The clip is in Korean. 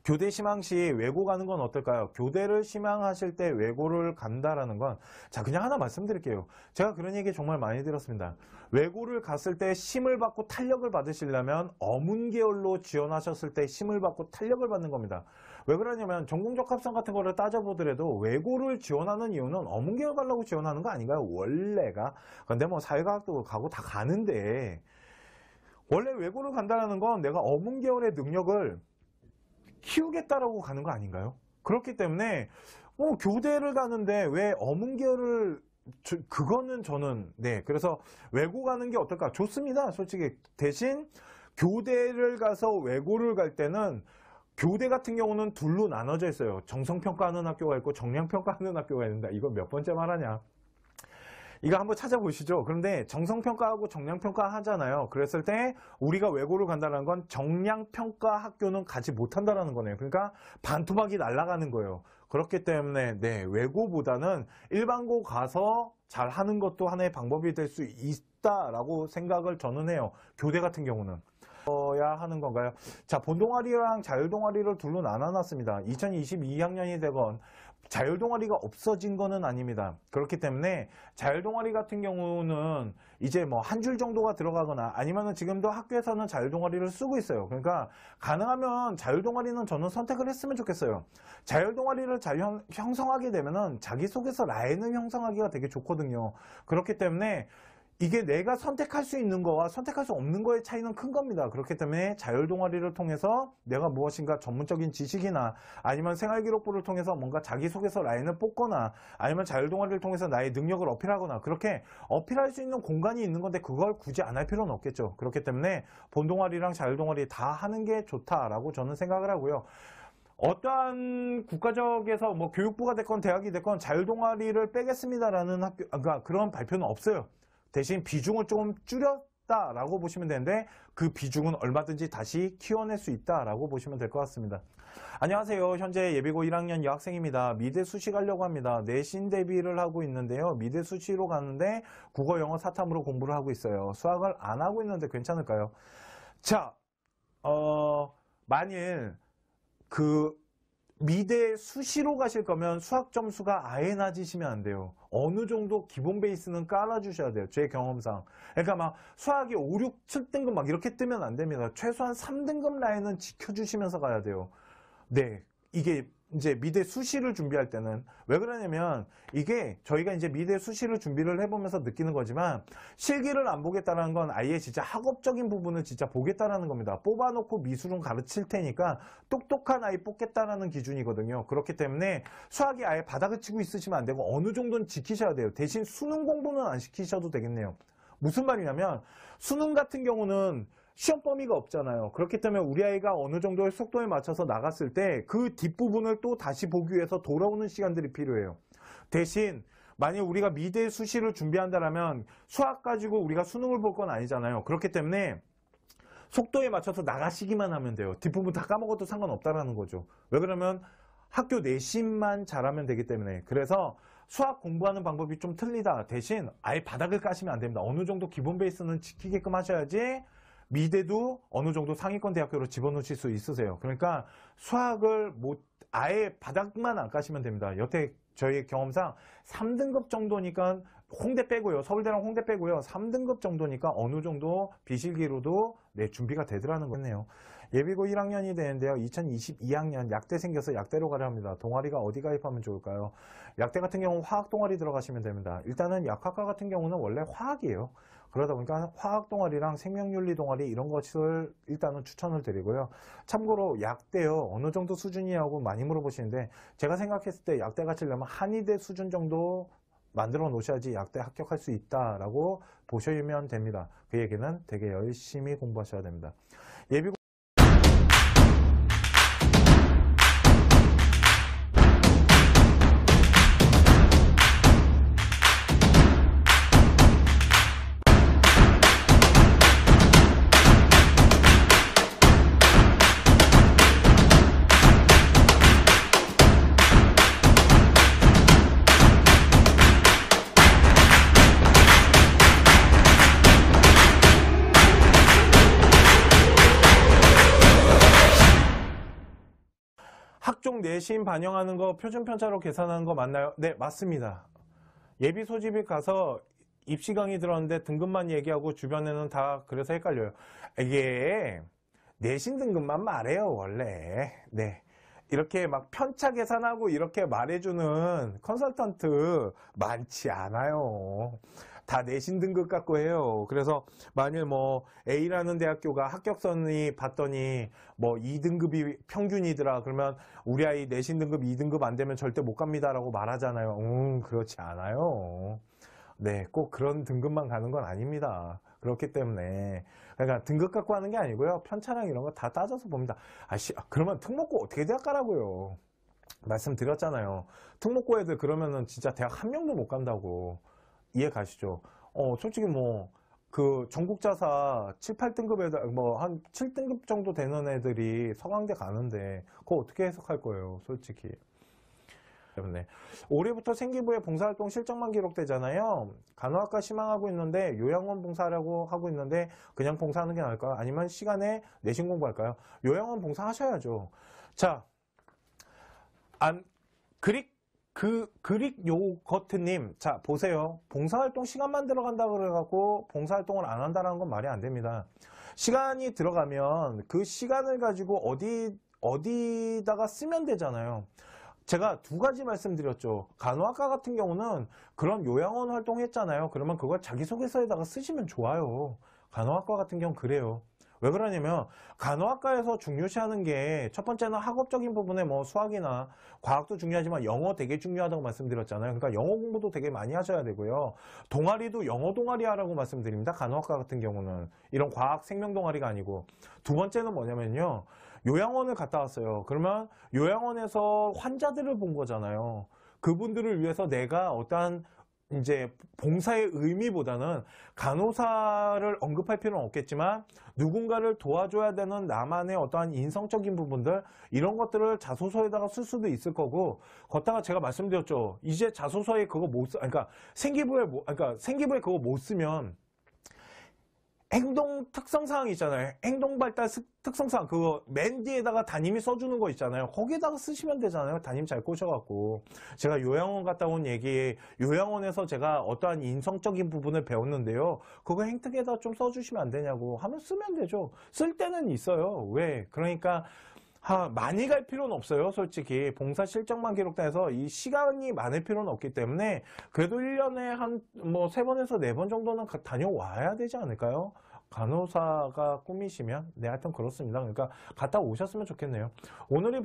교대 심항 시 외고 가는 건 어떨까요? 교대를 심항하실 때 외고를 간다라는 건, 자, 그냥 하나 말씀드릴게요. 제가 그런 얘기 정말 많이 들었습니다. 외고를 갔을 때 심을 받고 탄력을 받으시려면 어문계열로 지원하셨을 때 심을 받고 탄력을 받는 겁니다. 왜 그러냐면 전공적합성 같은 거를 따져보더라도 외고를 지원하는 이유는 어문계열 가려고 지원하는 거 아닌가요? 원래가. 근데 뭐 사회과학도 가고 다 가는데, 원래 외고를 간다는 건 내가 어문계열의 능력을 키우겠다라고 가는 거 아닌가요? 그렇기 때문에 교대를 가는데 왜 어문계열을, 그거는 저는, 네, 그래서 외고 가는 게 어떨까? 좋습니다, 솔직히. 대신 교대를 가서 외고를 갈 때는 교대 같은 경우는 둘로 나눠져 있어요. 정성평가하는 학교가 있고 정량평가하는 학교가 있는다. 이거 몇 번째 말하냐? 이거 한번 찾아보시죠. 그런데 정성평가하고 정량평가 하잖아요. 그랬을 때 우리가 외고를 간다는 건 정량평가 학교는 가지 못한다는 거네요. 그러니까 반토막이 날아가는 거예요. 그렇기 때문에 네, 외고보다는 일반고 가서 잘 하는 것도 하나의 방법이 될 수 있다라고 생각을 저는 해요. 교대 같은 경우는. 야 하는 건가요? 자, 본동아리랑 자율동아리를 둘로 나눠놨습니다. 2022학년이 되건 자율동아리가 없어진 거는 아닙니다. 그렇기 때문에 자율동아리 같은 경우는 이제 뭐 한 줄 정도가 들어가거나 아니면은 지금도 학교에서는 자율동아리를 쓰고 있어요. 그러니까 가능하면 자율동아리는 저는 선택을 했으면 좋겠어요. 자율동아리를 잘 형성하게 되면은 자기소개서 라인을 형성하기가 되게 좋거든요. 그렇기 때문에 이게 내가 선택할 수 있는 거와 선택할 수 없는 거의 차이는 큰 겁니다. 그렇기 때문에 자율동아리를 통해서 내가 무엇인가 전문적인 지식이나 아니면 생활기록부를 통해서 뭔가 자기소개서 라인을 뽑거나 아니면 자율동아리를 통해서 나의 능력을 어필하거나 그렇게 어필할 수 있는 공간이 있는 건데 그걸 굳이 안 할 필요는 없겠죠. 그렇기 때문에 본동아리랑 자율동아리 다 하는 게 좋다라고 저는 생각을 하고요. 어떠한 국가적에서 뭐 교육부가 됐건 대학이 됐건 자율동아리를 빼겠습니다라는 그러니까 그런 발표는 없어요. 대신 비중을 조금 줄였다라고 보시면 되는데 그 비중은 얼마든지 다시 키워낼 수 있다라고 보시면 될 것 같습니다. 안녕하세요. 현재 예비고 1학년 여학생입니다. 미대 수시 가려고 합니다. 내신 대비를 하고 있는데요. 미대 수시로 가는데 국어, 영어, 사탐으로 공부를 하고 있어요. 수학을 안 하고 있는데 괜찮을까요? 자, 만일 미대 수시로 가실 거면 수학 점수가 아예 낮으시면 안 돼요. 어느 정도 기본 베이스는 깔아주셔야 돼요. 제 경험상. 그러니까 막 수학이 5, 6, 7등급 막 이렇게 뜨면 안 됩니다. 최소한 3등급 라인은 지켜주시면서 가야 돼요. 네. 이게 이제 미대 수시를 준비할 때는 왜 그러냐면 이게 저희가 이제 미대 수시를 준비를 해보면서 느끼는 거지만 실기를 안 보겠다는 건 아예 진짜 학업적인 부분을 진짜 보겠다라는 겁니다. 뽑아놓고 미술은 가르칠 테니까 똑똑한 아이 뽑겠다라는 기준이거든요. 그렇기 때문에 수학이 아예 바닥을 치고 있으시면 안 되고 어느 정도는 지키셔야 돼요. 대신 수능 공부는 안 시키셔도 되겠네요. 무슨 말이냐면 수능 같은 경우는 시험 범위가 없잖아요. 그렇기 때문에 우리 아이가 어느 정도의 속도에 맞춰서 나갔을 때 그 뒷부분을 또 다시 보기 위해서 돌아오는 시간들이 필요해요. 대신 만약 우리가 미대 수시를 준비한다면 수학 가지고 우리가 수능을 볼 건 아니잖아요. 그렇기 때문에 속도에 맞춰서 나가시기만 하면 돼요. 뒷부분 다 까먹어도 상관없다라는 거죠. 왜 그러면 학교 내신만 잘하면 되기 때문에. 그래서 수학 공부하는 방법이 좀 틀리다. 대신 아예 바닥을 까시면 안 됩니다. 어느 정도 기본 베이스는 지키게끔 하셔야지 미대도 어느 정도 상위권 대학교로 집어넣으실 수 있으세요. 그러니까 수학을 아예 바닥만 안 까시면 됩니다. 여태 저희 경험상 3등급 정도니까 홍대 빼고요. 서울대랑 홍대 빼고요. 3등급 정도니까 어느 정도 비실기로도 네, 준비가 되더라는 거네요. 예비고 1학년이 되는데요. 2022학년 약대 생겨서 약대로 가려 합니다. 동아리가 어디 가입하면 좋을까요? 약대 같은 경우 화학 동아리 들어가시면 됩니다. 일단은 약학과 같은 경우는 원래 화학이에요. 그러다 보니까 화학 동아리랑 생명윤리 동아리 이런 것을 일단은 추천을 드리고요. 참고로 약대요. 어느 정도 수준이냐고 많이 물어보시는데 제가 생각했을 때 약대 가시려면 한의대 수준 정도 만들어 놓으셔야지 약대 합격할 수 있다라고 보시면 됩니다. 그 얘기는 되게 열심히 공부하셔야 됩니다. 예비고 학종 내신 반영하는 거 표준 편차로 계산하는 거 맞나요? 네, 맞습니다. 예비 소집이 가서 입시 강의 들었는데 등급만 얘기하고 주변에는 다 그래서 헷갈려요. 이게 내신 등급만 말해요, 원래. 네. 이렇게 막 편차 계산하고 이렇게 말해주는 컨설턴트 많지 않아요. 다 내신 등급 갖고 해요. 그래서 만일 뭐 A라는 대학교가 합격선이 봤더니 뭐 2등급이 평균이더라. 그러면 우리 아이 내신 등급 2등급 안 되면 절대 못 갑니다라고 말하잖아요. 그렇지 않아요. 네, 꼭 그런 등급만 가는 건 아닙니다. 그렇기 때문에 그러니까 등급 갖고 하는 게 아니고요. 편차랑 이런 거 다 따져서 봅니다. 그러면 특목고 어떻게 대학 가라고요? 말씀드렸잖아요. 특목고 애들 그러면은 진짜 대학 한 명도 못 간다고. 이해 가시죠? 솔직히 뭐 그 전국자사 7, 8등급 애들 뭐 한 7등급 정도 되는 애들이 서강대 가는데 그거 어떻게 해석할 거예요, 솔직히. 때문에 올해부터 생기부에 봉사활동 실적만 기록되잖아요. 간호학과 희망하고 있는데 요양원 봉사하려고 하고 있는데 그냥 봉사하는 게 나을까요? 아니면 시간에 내신 공부할까요? 요양원 봉사하셔야죠. 자, 그릭 요거트님, 자 보세요. 봉사활동 시간만 들어간다고 그래갖고 봉사활동을 안 한다는 건 말이 안 됩니다. 시간이 들어가면 그 시간을 가지고 어디다가 쓰면 되잖아요. 제가 두 가지 말씀드렸죠. 간호학과 같은 경우는 그런 요양원 활동했잖아요. 그러면 그걸 자기소개서에다가 쓰시면 좋아요. 간호학과 같은 경우는 그래요. 왜 그러냐면 간호학과에서 중요시하는 게 첫 번째는 학업적인 부분에 뭐 수학이나 과학도 중요하지만 영어 되게 중요하다고 말씀드렸잖아요. 그러니까 영어 공부도 되게 많이 하셔야 되고요. 동아리도 영어 동아리 하라고 말씀드립니다. 간호학과 같은 경우는 이런 과학 생명 동아리가 아니고. 두 번째는 뭐냐면요. 요양원을 갔다 왔어요. 그러면 요양원에서 환자들을 본 거잖아요. 그분들을 위해서 내가 어떠한 이제 봉사의 의미보다는 간호사를 언급할 필요는 없겠지만 누군가를 도와줘야 되는 나만의 어떠한 인성적인 부분들 이런 것들을 자소서에다가 쓸 수도 있을 거고 걷다가 제가 말씀드렸죠. 이제 자소서에 그거 못 쓰, 그러니까 생기부에 그거 못 쓰면 행동 특성사항 있잖아요. 행동 발달 특성사항 그거 맨 뒤에다가 담임이 써주는 거 있잖아요. 거기에다가 쓰시면 되잖아요. 담임 잘 꼬셔갖고 제가 요양원 갔다 온 얘기 요양원에서 제가 어떠한 인성적인 부분을 배웠는데요. 그거 행특에다 좀 써주시면 안 되냐고 하면 쓰면 되죠. 쓸 때는 있어요. 왜? 그러니까 많이 갈 필요는 없어요. 솔직히 봉사 실적만 기록돼서 이 시간이 많을 필요는 없기 때문에 그래도 1년에 한 뭐 3번에서 4번 정도는 다녀와야 되지 않을까요? 간호사가 꿈이시면 네, 하여튼 그렇습니다. 그러니까 갔다 오셨으면 좋겠네요. 오늘이